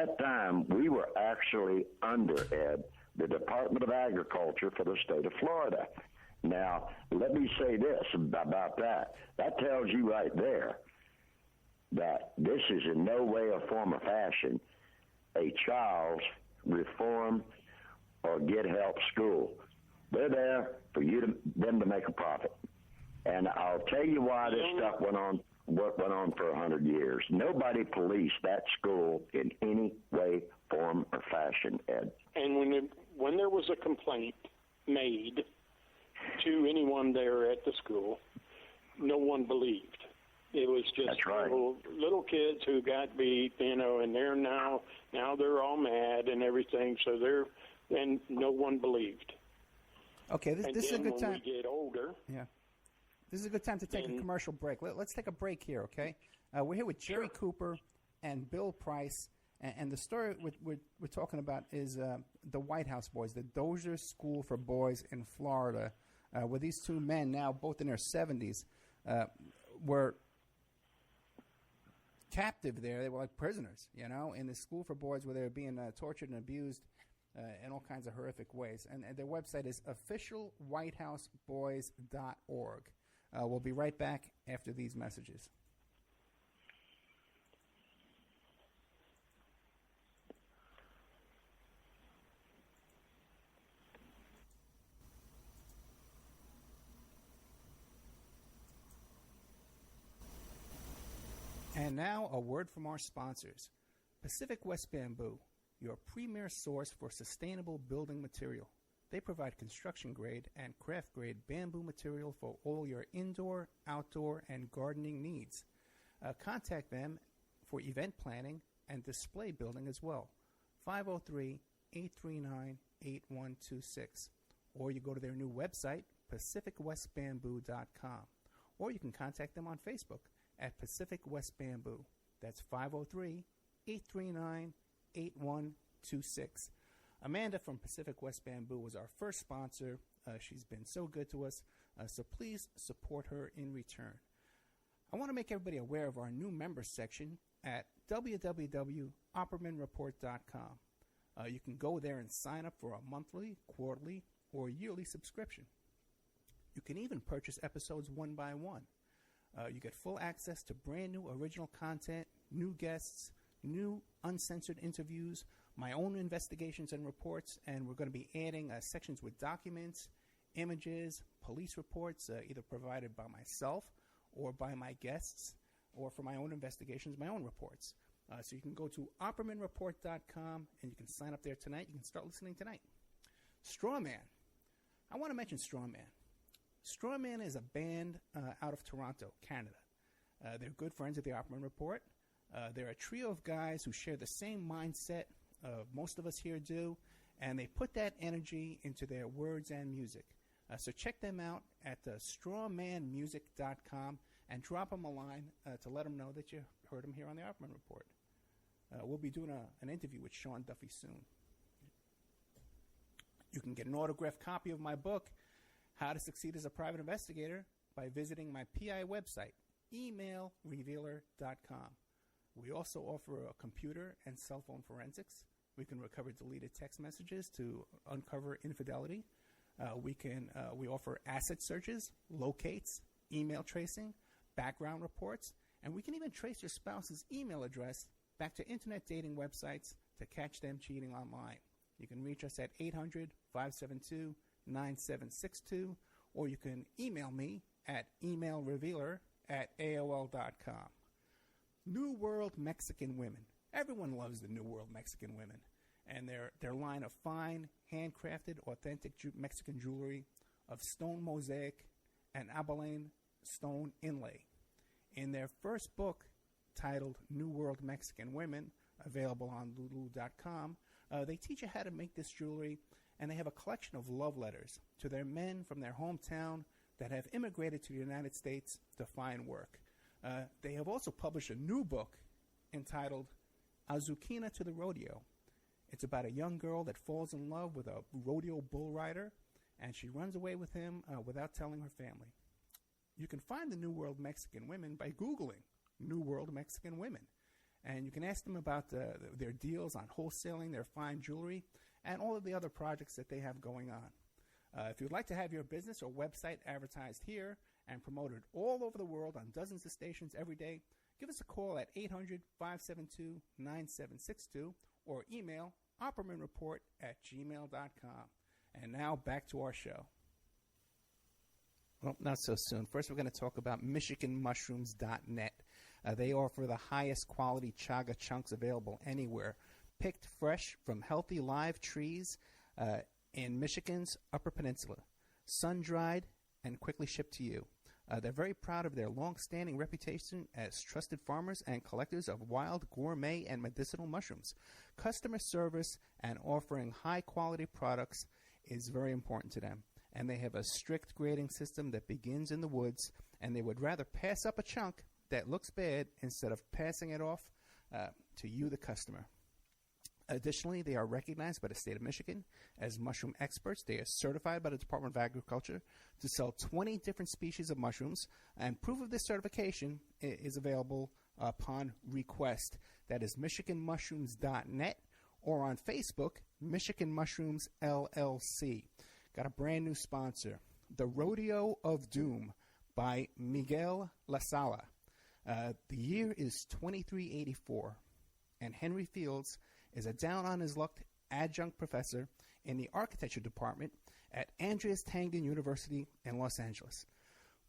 that time, we were actually under, Ed, the Department of Agriculture for the state of Florida. Now, let me say this about that. That tells you right there that this is in no way or form or fashion a child's reform or get help school. They're there for them to make a profit. And I'll tell you why this stuff went on for 100 years. Nobody policed that school in any way, form, or fashion, Ed. And when there was a complaint made to anyone there at the school, no one believed. It was just little kids who got beat, and they're now they're all mad and everything. So and no one believed. Okay, this is a good time. When we get older, this is a good time to take a commercial break. Let's take a break here, okay? We're here with Jerry Cooper and Bill Price, and the story we're talking about is the White House Boys, the Dozier School for Boys in Florida, where these two men, now both in their 70s, were captive there. They were like prisoners, in the school for boys where they were being tortured and abused in all kinds of horrific ways. And their website is officialwhitehouseboys.org. We'll be right back after these messages. And now, a word from our sponsors. Pacific West Bamboo, your premier source for sustainable building material. They provide construction-grade and craft-grade bamboo material for all your indoor, outdoor, and gardening needs. Contact them for event planning and display building as well. 503-839-8126. Or you go to their new website, pacificwestbamboo.com. Or you can contact them on Facebook at Pacific West Bamboo. That's 503-839-8126. Amanda from Pacific West Bamboo was our first sponsor. She's been so good to us, so please support her in return. I want to make everybody aware of our new members section at www.oppermanreport.com. You can go there and sign up for a monthly, quarterly, or yearly subscription. You can even purchase episodes one by one. You get full access to brand new original content, new guests, new uncensored interviews, my own investigations and reports, and we're going to be adding sections with documents, images, police reports, either provided by myself or by my guests, or for my own investigations, my own reports. So you can go to oppermanreport.com and you can sign up there tonight. You can start listening tonight. Strawman. I want to mention Strawman. Strawman is a band out of Toronto, Canada. They're good friends of the Opperman Report. They're a trio of guys who share the same mindset most of us here do, and they put that energy into their words and music. So check them out at strawmanmusic.com and drop them a line to let them know that you heard them here on the Opperman Report. We'll be doing an interview with Sean Duffy soon. You can get an autographed copy of my book, How to Succeed as a Private Investigator, by visiting my PI website, emailrevealer.com. We also offer a computer and cell phone forensics. We can recover deleted text messages to uncover infidelity. We offer asset searches, locates, email tracing, background reports, and we can even trace your spouse's email address back to internet dating websites to catch them cheating online. You can reach us at 800-572-9762, or you can email me at emailrevealer@aol.com. New World Mexican Women. Everyone loves the New World Mexican Women and their line of fine, handcrafted, authentic Mexican jewelry of stone mosaic and abalone stone inlay. In their first book, titled New World Mexican Women, available on lulu.com, they teach you how to make this jewelry, and they have a collection of love letters to their men from their hometown that have immigrated to the United States to find work. They have also published a new book entitled Azuquina to the Rodeo. It's about a young girl that falls in love with a rodeo bull rider, and she runs away with him without telling her family. You can find the New World Mexican Women by Googling New World Mexican Women, And you can ask them about their deals on wholesaling, their fine jewelry, and all of the other projects that they have going on. If you'd like to have your business or website advertised here and promoted all over the world on dozens of stations every day, give us a call at 800-572-9762 or email oppermanreport@gmail.com. And now back to our show. Well, not so soon. First, we're going to talk about MichiganMushrooms.net. They offer the highest quality chaga chunks available anywhere, picked fresh from healthy live trees in Michigan's Upper Peninsula, sun-dried and quickly shipped to you. They're very proud of their long-standing reputation as trusted farmers and collectors of wild, gourmet, and medicinal mushrooms. Customer service and offering high-quality products is very important to them, and they have a strict grading system that begins in the woods, and they would rather pass up a chunk that looks bad instead of passing it off to you, the customer. Additionally, they are recognized by the state of Michigan as mushroom experts. They are certified by the Department of Agriculture to sell 20 different species of mushrooms, and proof of this certification is available upon request. That is MichiganMushrooms.net or on Facebook, Michigan Mushrooms LLC. Got a brand new sponsor, The Rodeo of Doom by Miguel La Sala. The year is 2384, and Henry Fields is a down-on-his-luck adjunct professor in the architecture department at Andreas Tangen University in Los Angeles.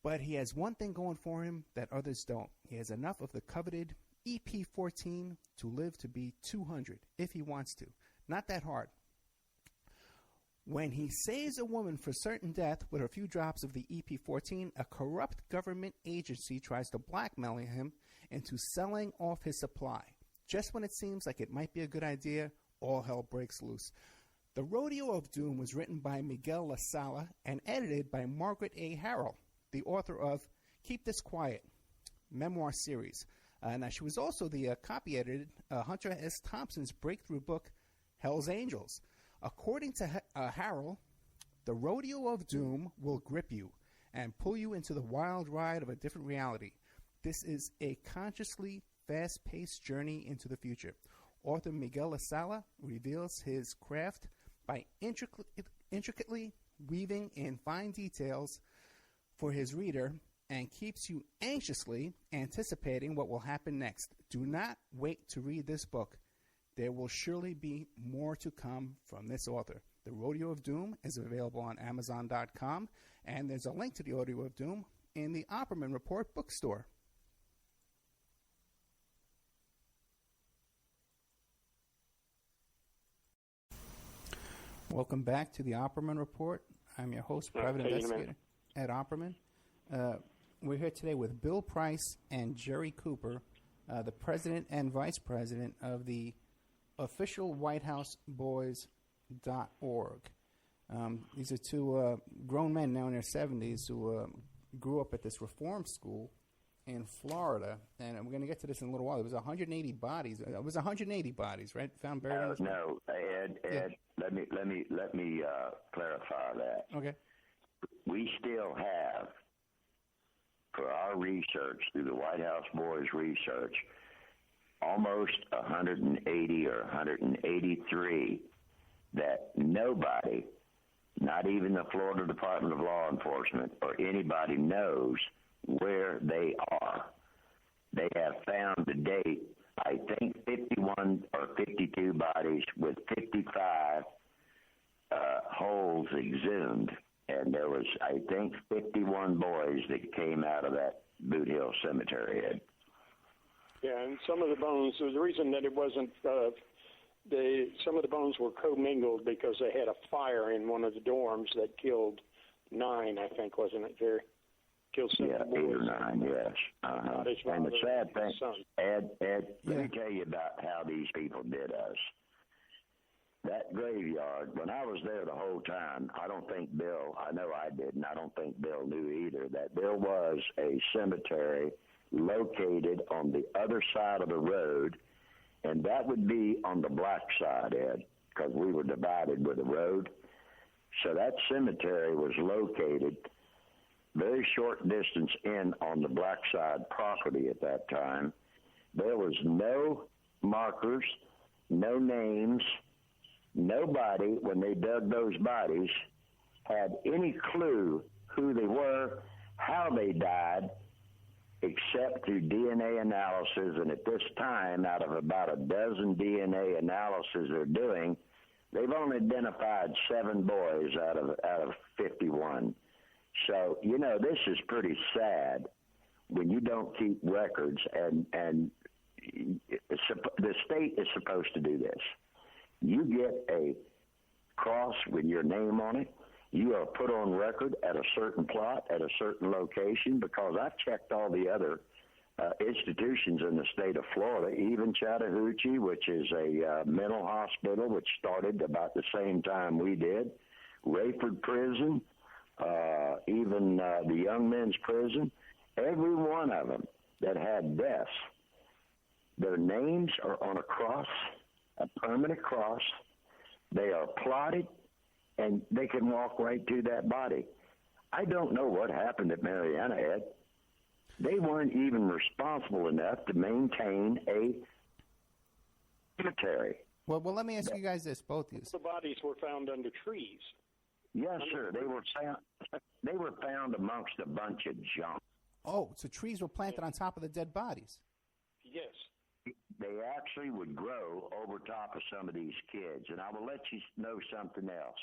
But he has one thing going for him that others don't. He has enough of the coveted EP14 to live to be 200 if he wants to. Not that hard. When he saves a woman for certain death with a few drops of the EP14, a corrupt government agency tries to blackmail him into selling off his supply. Just when it seems like it might be a good idea, all hell breaks loose. The Rodeo of Doom was written by Miguel La Sala and edited by Margaret A. Harrell, the author of Keep This Quiet, memoir series. Now, she was also the copy-edited Hunter S. Thompson's breakthrough book, Hell's Angels. According to Harrell, the Rodeo of Doom will grip you and pull you into the wild ride of a different reality. This is a consciously fast-paced journey into the future. Author Miguel La Sala reveals his craft by intricately weaving in fine details for his reader and keeps you anxiously anticipating what will happen next. Do not wait to read this book. There will surely be more to come from this author. The Rodeo of Doom is available on Amazon.com, and there's a link to the Rodeo of Doom in the Opperman Report bookstore. Welcome back to the Opperman Report. I'm your host, private investigator at Opperman. We're here today with Bill Price and Jerry Cooper, the president and vice president of the official WhiteHouseBoys.org. These are two grown men now in their 70s who grew up at this reform school in Florida, and we're going to get to this in a little while. It was 180 bodies. It was 180 bodies, right? Found buried. No, Ed. Yeah. Let me clarify that. Okay. We still have, for our research through the White House Boys research, almost 180 or 183 that nobody, not even the Florida Department of Law Enforcement or anybody, knows where they are. They have found to date, I think, 51 or 52 bodies with 55 holes exhumed. And there was, I think, 51 boys that came out of that Boot Hill Cemetery, Ed. Yeah, and some of the bones, the reason that it wasn't, some of the bones were commingled because they had a fire in one of the dorms that killed 9, I think, wasn't it, Jerry? Killed 7 boys. 8 or 9, yes. Uh-huh. And the sad thing, Ed, let me tell you about how these people did us. That graveyard, when I was there the whole time, I don't think Bill, I know I didn't, I don't think Bill knew either, that there was a cemetery located on the other side of the road, and that would be on the black side, Ed, because we were divided with the road. So that cemetery was located very short distance in on the black side property at that time, There was no markers, no names. Nobody, when they dug those bodies, had any clue who they were, how they died, except through DNA analysis. And at this time, out of about a dozen DNA analyses they're doing, they've only identified 7 boys out of 51. So, you know, this is pretty sad when you don't keep records, and the state is supposed to do this. You get a cross with your name on it. You are put on record at a certain plot, at a certain location, because I've checked all the other institutions in the state of Florida, even Chattahoochee, which is a mental hospital, which started about the same time we did, Rayford Prison, even the Young Men's Prison. Every one of them that had deaths, their names are on a cross, a permanent cross. They are plotted, and they can walk right to that body. I don't know what happened at Mariana, Ed. They weren't even responsible enough to maintain a cemetery. Well, let me ask you guys this, both of you. The bodies were found under trees. Yes, sir. They were found amongst a bunch of junk. Oh, so trees were planted on top of the dead bodies? Yes. They actually would grow over top of some of these kids. And I will let you know something else.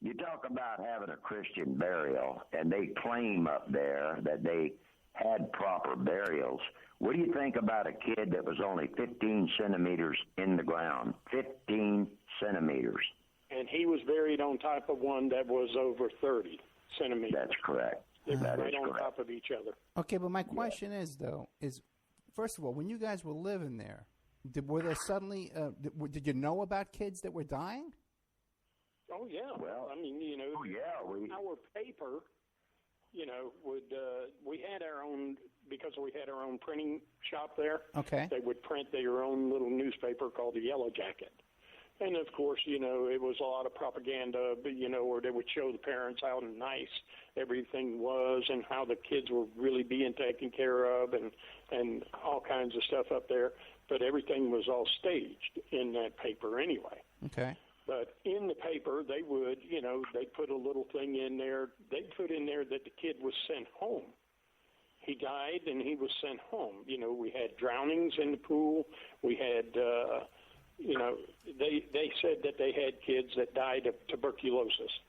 You talk about having a Christian burial, and they claim up there that they had proper burials. What do you think about a kid that was only 15 centimeters in the ground? 15 centimeters. And he was buried on top of one that was over 30 centimeters. That's correct. They were That right is on correct. top of each other. Okay, but my question is, first of all, when you guys were living there, were there suddenly, did you know about kids that were dying? Oh, yeah. Well, I mean, you know, our paper, you know, we had our own, because we had our own printing shop there. Okay. They would print their own little newspaper called the Yellow Jacket. And, of course, you know, it was a lot of propaganda, you know, where they would show the parents how nice everything was and how the kids were really being taken care of and all kinds of stuff up there. But everything was all staged in that paper anyway. Okay. But in the paper, they would, you know, they'd put a little thing in there. They'd put in there that the kid was sent home. He died and he was sent home. You know, we had drownings in the pool. We had... you know, they said that they had kids that died of tuberculosis.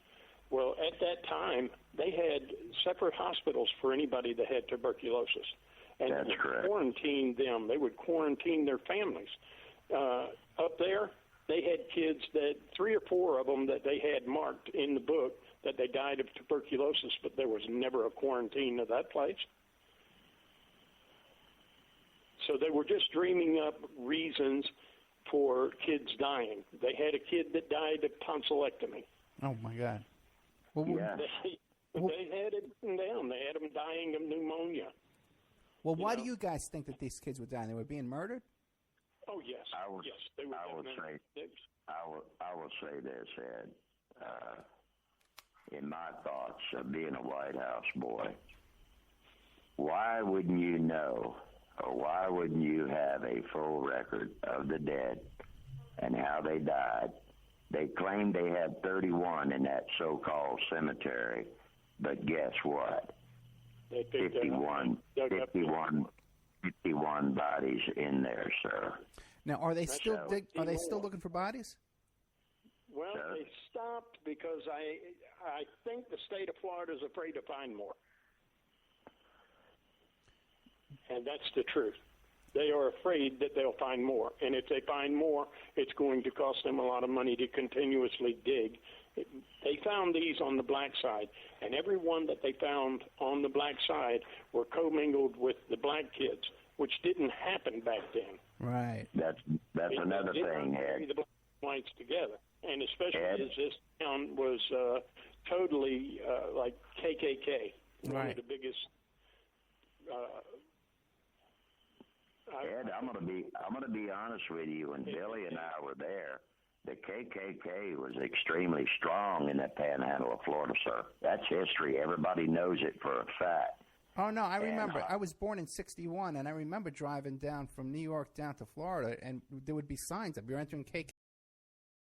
Well, at that time, they had separate hospitals for anybody that had tuberculosis. And That's they would correct. quarantine them. They would quarantine their families. Up there, they had kids that 3 or 4 of them that they had marked in the book that they died of tuberculosis, but there was never a quarantine of that place. So they were just dreaming up reasons for kids dying. They had a kid that died of tonsillectomy. Oh, my God. Well, Yeah. They had it down. They had them dying of pneumonia. Well, why do you guys think that these kids were dying? They were being murdered? Oh, yes. Yes, they were. I will say this, Ed. In my thoughts of being a White House boy, why wouldn't you know, or why wouldn't you have a full record of the dead and how they died? They claimed they had 31 in that so-called cemetery, but guess what? 51 bodies in there, sir. Now, are they still looking for bodies? Well, they stopped because I think the state of Florida is afraid to find more. And that's the truth. They are afraid that they'll find more. And if they find more, it's going to cost them a lot of money to continuously dig. They found these on the black side, and every one that they found on the black side were commingled with the black kids, which didn't happen back then. Right. That's another thing, Ed. The black and whites together. And especially Ed? as this town was totally like KKK, one of the biggest. Ed, I'm gonna be honest with you. When Billy and I were there, the KKK was extremely strong in that panhandle of Florida, sir. That's history. Everybody knows it for a fact. Oh, no, I remember. I was born in 1961, and I remember driving down from New York down to Florida, and there would be signs up. You're entering KK.